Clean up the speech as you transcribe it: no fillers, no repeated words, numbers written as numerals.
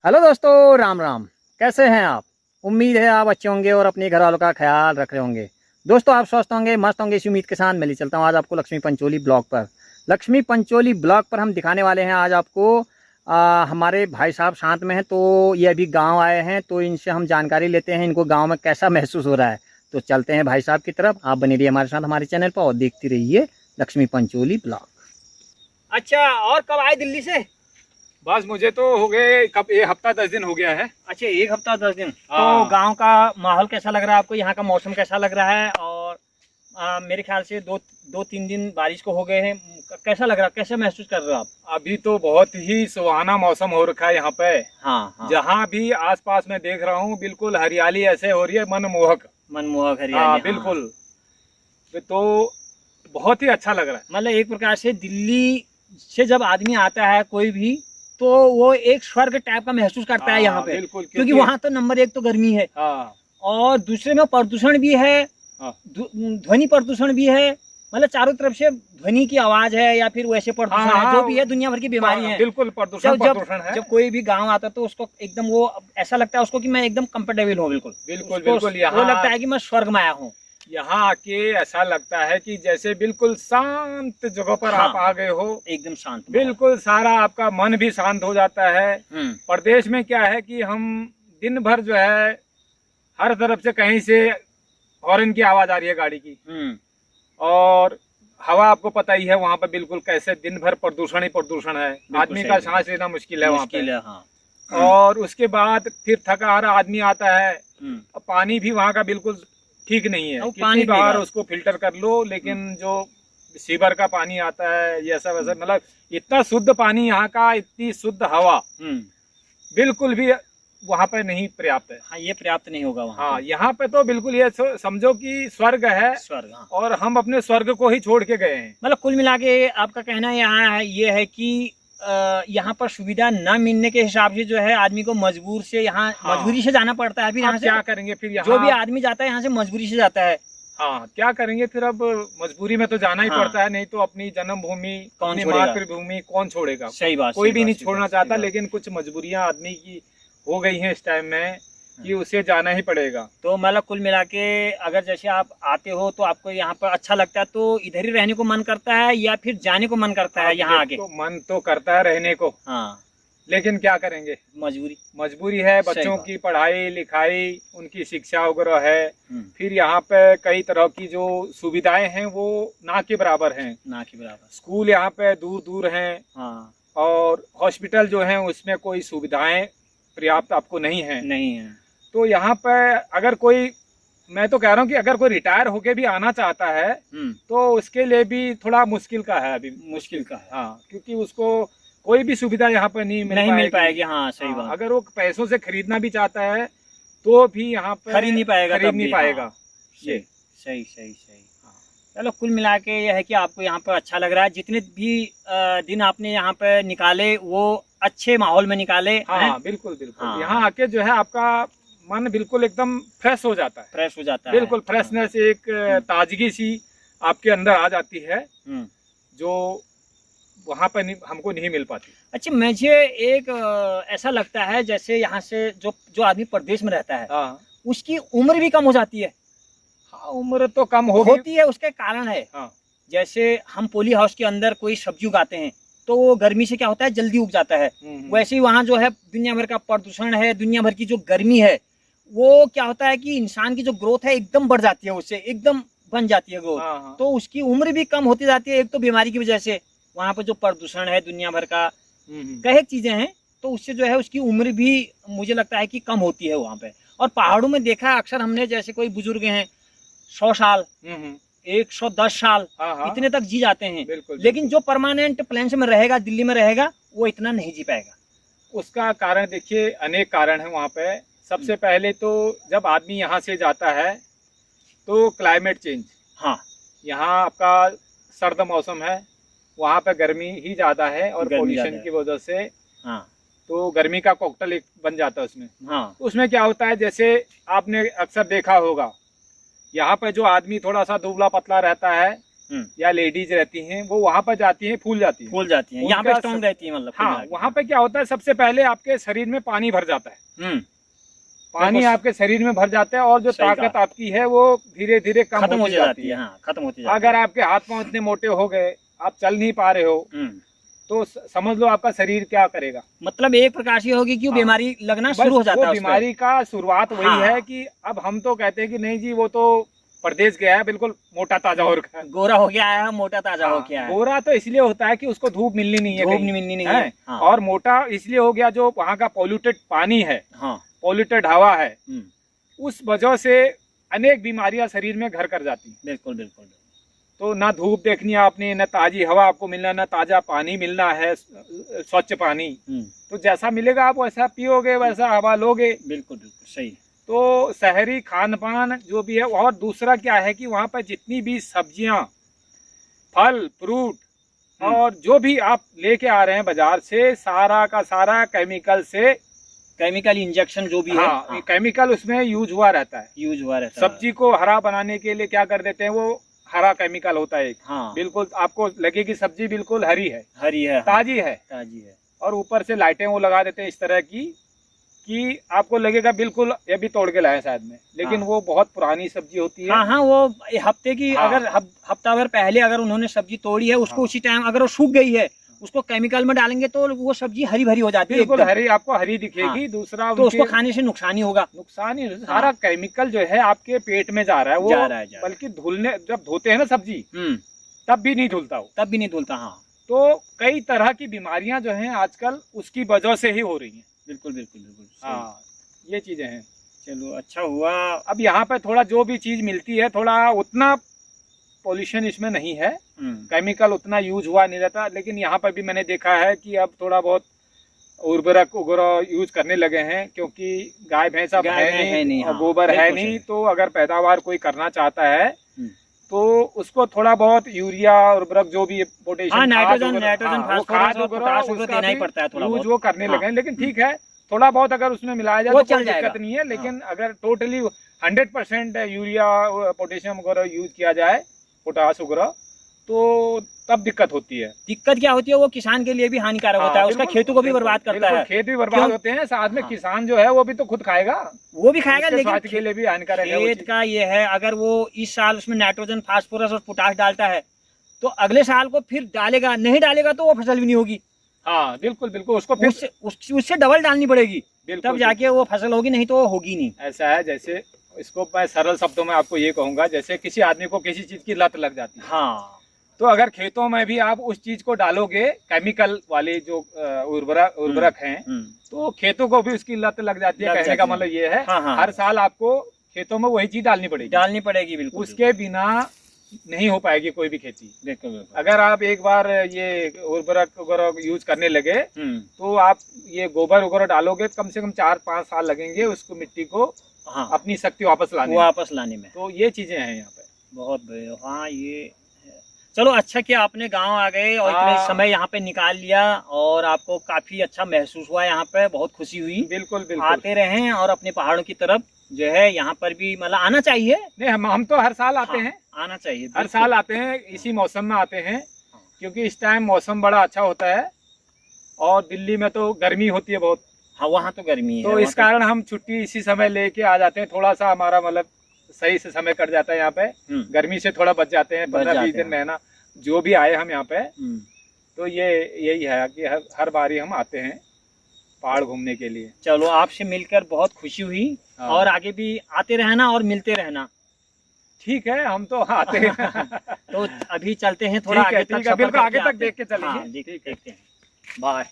Hello दोस्तों, राम राम। कैसे हैं आप? उम्मीद है आप अच्छे होंगे और अपने घर वालों का ख्याल रख रहे होंगे। दोस्तों, आप स्वस्थ होंगे, मस्त होंगे, इसी उम्मीद के साथ मैं ले चलता हूँ आज आपको लक्ष्मी पंचोली ब्लॉक पर। लक्ष्मी पंचोली ब्लॉक पर हम दिखाने वाले हैं आज आपको हमारे भाई साहब शांत में हैं, तो ये अभी गांव आए हैं, तो इनसे हम जानकारी लेते हैं इनको गांव में कैसा महसूस हो रहा है। तो चलते हैं भाई साहब की तरफ। आप बने रहिए हमारे साथ हमारे चैनल पर और देखते रहिए लक्ष्मी पंचोली ब्लॉक। अच्छा, और कब आए दिल्ली से? बस मुझे तो हो गए कब एक हफ्ता 10 दिन हो गया है। अच्छा, एक हफ्ता 10 दिन। तो हाँ। गांव का माहौल कैसा लग रहा है आपको? यहाँ का मौसम कैसा लग रहा है? और मेरे ख्याल से दो तीन दिन बारिश को हो गए हैं। कैसा लग रहा है, कैसे महसूस कर रहे हो आप? अभी तो बहुत ही सुहाना मौसम हो रखा है यहाँ पे। हाँ हाँ। जहाँ भी आसपास में देख रहा हूँ बिल्कुल हरियाली ऐसे हो रही है, मनमोहक। मनमोहक हरियाली। हाँ हाँ। बिल्कुल। तो बहुत ही अच्छा लग रहा है। मतलब एक प्रकार से दिल्ली से जब आदमी आता है कोई भी, तो वो एक स्वर्ग टाइप का महसूस करता है यहाँ पे। बिल्कुल, क्योंकि वहाँ तो नंबर एक तो गर्मी है, हाँ, और दूसरे में प्रदूषण भी है, हाँ। ध्वनि प्रदूषण भी है। मतलब चारों तरफ से ध्वनि की आवाज है या फिर वैसे प्रदूषण हाँ, है, जो भी है दुनिया भर की बीमारी है। बिल्कुल प्रदूषण है। जब कोई भी गांव आता है तो उसको एकदम वो ऐसा लगता है उसको कि मैं एकदम कंफर्टेबल हूँ। बिल्कुल बिल्कुल उसको बिल्कुल। वो यहाँ लगता है कि मैं स्वर्ग में आया हूँ। यहाँ आके ऐसा लगता है कि जैसे बिल्कुल शांत जगह पर हाँ, आप आ गए हो। एकदम शांत। बिल्कुल सारा आपका मन भी शांत हो जाता है। प्रदेश में क्या है कि हम दिन भर जो है हर तरफ से कहीं से हॉर्न की आवाज आ रही है गाड़ी की, और हवा आपको पता ही है वहाँ पे बिल्कुल कैसे दिन भर प्रदूषण ही प्रदूषण है। आदमी का सांस लेना मुश्किल है वहाँ पे। हाँ। और उसके बाद फिर थका हारा आदमी आता है, पानी भी वहाँ का बिल्कुल ठीक नहीं है। कितनी बार उसको फिल्टर कर लो, लेकिन जो सीवर का पानी आता है ये ऐसा वैसा, मतलब इतना शुद्ध पानी यहाँ का, इतनी शुद्ध हवा बिल्कुल भी वहाँ पे नहीं पर्याप्त है। हाँ, ये पर्याप्त नहीं होगा वहाँ। हाँ, यहाँ पे तो बिल्कुल ये समझो कि स्वर्ग है। स्वर्ग। हाँ। और हम अपने स्वर्ग को ही छोड़ के गए हैं। मतलब कुल मिला के आपका कहना यहाँ है ये है कि यहाँ पर सुविधा न मिलने के हिसाब से जो है आदमी को मजबूर से यहाँ मजबूरी से जाना पड़ता है। फिर यहाँ से क्या करेंगे, फिर यहाँ जो भी आदमी जाता है यहाँ से मजबूरी से जाता है। हाँ, क्या करेंगे फिर, अब मजबूरी में तो जाना ही पड़ता है। नहीं तो अपनी जन्मभूमि, अपनी मातृभूमि कौन छोड़ेगा? सही बात। कोई भी नहीं छोड़ना चाहता, लेकिन कुछ मजबूरियां आदमी की हो गई हैं इस टाइम में कि उसे जाना ही पड़ेगा। तो मतलब कुल मिला के अगर जैसे आप आते हो तो आपको यहाँ पर अच्छा लगता है, तो इधर ही रहने को मन करता है या फिर जाने को मन करता है यहाँ आके? तो मन तो करता है रहने को, हाँ, लेकिन क्या करेंगे, मजबूरी है। बच्चों की पढ़ाई लिखाई, उनकी शिक्षा वगैरह है। फिर यहाँ पे कई तरह की जो सुविधाएं हैं वो ना के बराबर हैं। ना के बराबर। स्कूल यहाँ पे दूर दूर हैं। हाँ। और हॉस्पिटल जो है उसमें कोई सुविधाएं पर्याप्त आपको नहीं है। तो यहाँ पे अगर कोई, मैं तो कह रहा हूँ कि अगर कोई रिटायर होके भी आना चाहता है तो उसके लिए भी थोड़ा मुश्किल का है, अभी मुश्किल का है। हाँ, क्योंकि उसको कोई भी सुविधा यहाँ पर नहीं मिल पाएगी। हाँ, सही बात। अगर वो पैसों से खरीदना भी चाहता है तो भी यहाँ पे खरीद नहीं पाएगा। ये सही। चलो, कुल मिला के यह है कि आपको यहाँ पर अच्छा लग रहा है। जितने भी दिन आपने यहाँ पे निकाले वो अच्छे माहौल में निकाले। हाँ, बिल्कुल। हाँ। यहाँ आके जो है आपका मन बिल्कुल एकदम फ्रेश हो जाता है। बिल्कुल फ्रेशनेस, एक ताजगी सी आपके अंदर आ जाती है, जो वहाँ पर हमको नहीं मिल पाती। अच्छा, मुझे एक ऐसा लगता है जैसे यहाँ से जो आदमी प्रदेश में रहता है, हाँ, उसकी उम्र भी कम हो जाती है। हाँ, उम्र तो कम होती है। उसके कारण है, हाँ, जैसे हम पोली हाउस के अंदर कोई सब्जी उगाते हैं तो वो गर्मी से क्या होता है, जल्दी उग जाता है। वैसे ही वहाँ जो है दुनिया भर का प्रदूषण है, दुनिया भर की जो गर्मी है, वो क्या होता है कि इंसान की जो ग्रोथ है एकदम बढ़ जाती है, उससे एकदम बन जाती है ग्रोथ। हाँ। तो उसकी उम्र भी कम होती जाती है, एक तो बीमारी की वजह से। वहाँ पर जो प्रदूषण है दुनिया भर का, कई चीजें हैं, तो उससे जो है उसकी उम्र भी मुझे लगता है कि कम होती है वहाँ पे। और पहाड़ों में देखा है अक्सर हमने, जैसे कोई बुजुर्ग हैं 100 साल, 110 साल, इतने तक जी जाते हैं। लेकिन जो परमानेंट प्लेन्स में रहेगा, दिल्ली में रहेगा, वो इतना नहीं जी पाएगा। उसका कारण देखिए, अनेक कारण है वहाँ पे। सबसे पहले तो जब आदमी यहाँ से जाता है तो क्लाइमेट चेंज। हाँ, यहाँ आपका सर्द मौसम है, वहाँ पे गर्मी ही ज्यादा है, और पोल्यूशन की वजह से हाँ, तो गर्मी का कॉकटेल एक बन जाता है उसमें। हाँ, उसमें क्या होता है, जैसे आपने अक्सर देखा होगा, यहाँ पे जो आदमी थोड़ा सा दुबला पतला रहता है या लेडीज रहती हैं, वो वहाँ पर जाती हैं, फूल जाती हैं, यहाँ पे स्ट्रॉन्ग रहती है, मतलब हाँ, वहाँ पे क्या होता है, सबसे पहले आपके शरीर में पानी भर जाता है, पानी आपके शरीर में भर जाता है, और जो ताकत आपकी है वो धीरे धीरे खत्म हो जाती है। खत्म होती है। अगर आपके हाथ पांव इतने मोटे हो गए, आप चल नहीं पा रहे हो, तो समझ लो आपका शरीर क्या करेगा, मतलब एक प्रकार से होगी कि बीमारी लगना शुरू हो जाता है। बीमारी का शुरुआत वही है कि अब हम तो कहते हैं कि नहीं जी, वो तो प्रदेश गया है, बिल्कुल मोटा ताजा हो रखा है, गोरा हो गया है, मोटा ताजा हो गया है। गोरा तो इसलिए होता है कि उसको धूप मिलनी नहीं है, धूप मिलनी नहीं है। और मोटा इसलिए हो गया जो वहाँ का पॉल्यूटेड पानी है, पॉल्यूटेड हवा है, उस वजह से अनेक बीमारियां शरीर में घर कर जाती हैं। बिल्कुल बिल्कुल। तो ना धूप देखनी है आपने, ना ताजी हवा आपको मिलना, ना ताजा पानी मिलना है, स्वच्छ पानी, तो जैसा मिलेगा आप वैसा पियोगे, वैसा हवा लोगे। बिल्कुल बिल्कुल सही। तो शहरी खान पान जो भी है, और दूसरा क्या है कि वहाँ पर जितनी भी सब्जियां, फल फ्रूट और जो भी आप लेके आ रहे हैं बाजार से, सारा का सारा केमिकल इंजेक्शन जो भी है, केमिकल उसमें यूज हुआ रहता है। सब्जी को हरा बनाने के लिए क्या कर देते हैं, वो हरा केमिकल होता है, बिल्कुल आपको लगेगी सब्जी बिल्कुल हरी है, ताजी है, और ऊपर से लाइटें वो लगा देते हैं इस तरह की कि आपको लगेगा बिल्कुल ये भी तोड़ के लाए शायद में, लेकिन वो बहुत पुरानी सब्जी होती है। वो हफ्ते की, अगर हफ्ता भर पहले अगर उन्होंने सब्जी तोड़ी है, उसको उसी टाइम अगर वो सूख गई है, उसको केमिकल में डालेंगे तो वो सब्जी हरी भरी हो जाती है, बिल्कुल हरी, आपको हरी दिखेगी। दूसरा तो उसको खाने से नुकसान ही होगा, सारा केमिकल जो है आपके पेट में जा रहा है, वो बल्कि धुलने, जब धोते हैं ना सब्जी, तब भी नहीं धुलता। तो कई तरह की बीमारियां जो हैं आजकल उसकी वजह से ही हो रही हैं। बिल्कुल। हाँ, ये चीजें हैं। चलो अच्छा हुआ। अब यहाँ पे थोड़ा जो भी चीज मिलती है, थोड़ा उतना पॉल्यूशन इसमें नहीं है, केमिकल उतना यूज हुआ नहीं रहता, लेकिन यहाँ पर भी मैंने देखा है कि अब थोड़ा बहुत उर्वरक वगैरह यूज करने लगे हैं, क्योंकि गाय भैंस अब है नहीं, और गोबर है नहीं, तो अगर पैदावार कोई करना चाहता है तो उसको थोड़ा बहुत यूरिया उर्वरक जो भी पोटेशियम, नाइट्रोजन फास्फोरस वगैरह देना ही पड़ता है, थोड़ा यूज वो करने लगे हैं। लेकिन ठीक है, थोड़ा बहुत अगर उसमें मिलाया जाए तो कोई दिक्कत नहीं है, लेकिन अगर टोटली 100% यूरिया पोटेशियम वगैरह यूज किया जाए, पोटास वगैरह, तो तब दिक्कत होती है। दिक्कत क्या होती है, वो किसान के लिए भी हानिकारक होता है, उसका खेतों को भी बर्बाद करता है, खेत भी बर्बाद होते हैं, साथ में किसान जो है वो भी तो खुद खाएगा, लेकिन स्वास्थ्य के लिए भी हानिकारक है। खेत का ये है, अगर वो इस साल उसमें नाइट्रोजन फास्फोरस और पोटास डालता है तो अगले साल को फिर डालेगा, नहीं डालेगा तो वो फसल भी नहीं होगी। हाँ बिल्कुल, उसको फिर उससे डबल डालनी पड़ेगी, तब जाके वो फसल होगी, नहीं तो होगी नहीं। ऐसा है, जैसे इसको मैं सरल शब्दों में आपको ये कहूंगा, जैसे किसी आदमी को किसी चीज की लत लग जाती है, तो अगर खेतों में भी आप उस चीज को डालोगे, केमिकल वाले जो उर्वरक हैं, तो खेतों को भी उसकी लत लग जाती है। कहने का मतलब ये है, हर साल आपको खेतों में वही चीज डालनी पड़ेगी। बिल्कुल, उसके बिना नहीं हो पाएगी कोई भी खेती। बिल्कुल। अगर आप एक बार ये उर्वरक वगैरह यूज करने लगे, तो आप ये गोबर वगैरह डालोगे, कम से कम 4-5 साल लगेंगे उसको, मिट्टी को अपनी शक्ति वापस लाने में। तो ये चीजें हैं यहाँ पे बहुत। ये चलो अच्छा किया आपने गांव आ गए और इतने समय यहाँ पे निकाल लिया, और आपको काफी अच्छा महसूस हुआ यहाँ पे, बहुत खुशी हुई। बिल्कुल। आते रहें और अपने पहाड़ों की तरफ जो है यहाँ पर भी मतलब आना चाहिए। नहीं, हम तो हर साल आते हैं, आना चाहिए, हर साल आते हैं, इसी मौसम में आते हैं, क्योंकि इस टाइम मौसम बड़ा अच्छा होता है, और दिल्ली में तो गर्मी होती है बहुत। हाँ, वहाँ तो गर्मी है, तो इस कारण हम छुट्टी इसी समय लेके आ जाते हैं, थोड़ा सा हमारा मतलब सही से समय कट जाता है यहाँ पे, गर्मी से थोड़ा बच जाते हैं, 15-20 दिन महीना जो भी आए हम यहाँ पे। तो यही है कि हर बारी हम आते हैं पहाड़ घूमने के लिए। चलो, आपसे मिलकर बहुत खुशी हुई, और आगे भी आते रहना और मिलते रहना। ठीक है, हम तो आते हैं। तो अभी चलते हैं, थोड़ा आगे तक, बिल्कुल आगे तक देख के चलेंगे। देखते हैं। बाय।